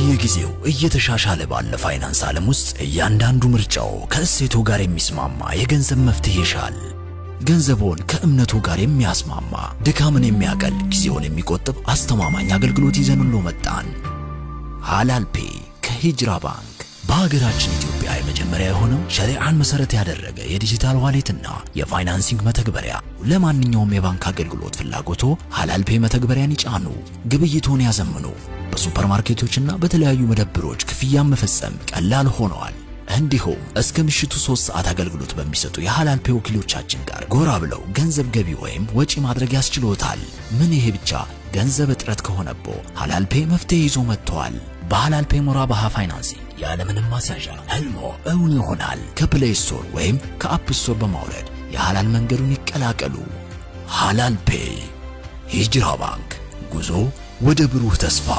በየጊዜው እየተሻሻለ ባለ ፋይናንስ ዓለም ውስጥ እያንዳንዱ ምርጫው ከእሴቱ ጋር የሚስማማ የገንዘብ መፍትሄ ይሻል። ገንዘቦን ከእምነቱ ጋር የሚያስማማ ድካምን የሚያቀል ጊዜውን የሚቆጥብ አስተማማኝ አገልግሎት ይዘንሎ መጣን። ሃላል ፔይ ከሂጅራ ባንክ በሀገራችን ኢትዮጵያ የመጀመሪያ የሆነው ሸሪዓን መሰረት ያደረገ የዲጂታል ዋሌትና የፋይናንሲንግ መተግበሪያ። ለማንኛውም የባንክ አገልግሎት ፍላጎቶ ሃላል ፔይ መተግበሪያን ይጫኑ፣ ግብይቶን ያዘምኑ። በሱፐርማርኬቶችና በተለያዩ መደብሮች ክፍያ መፈጸም ቀላል ሆኗል። እንዲሁም እስከ ምሽቱ 3 ሰዓት አገልግሎት በሚሰጡ የሃላል ፔይ ወኪሎቻችን ጋር ጎራ ብለው ገንዘብ ገቢ ወይም ወጪ ማድረግ ያስችሎታል። ምን ይሄ ብቻ! ገንዘብ እጥረት ከሆነቦ ሃላል ፔይ መፍትሄ ይዞ መጥቷል። በሃላል ፔይ ሙራባሃ ፋይናንሲንግ ያለምንም ማስያዣ ህልሞ እውን ይሆናል። ከፕሌይ ስቶር ወይም ከአፕ ስቶር በማውረድ የሃላል መንገዱን ይቀላቀሉ። ሃላል ፔይ ሂጅራ ባንክ፣ ጉዞ ወደ ብሩህ ተስፋ።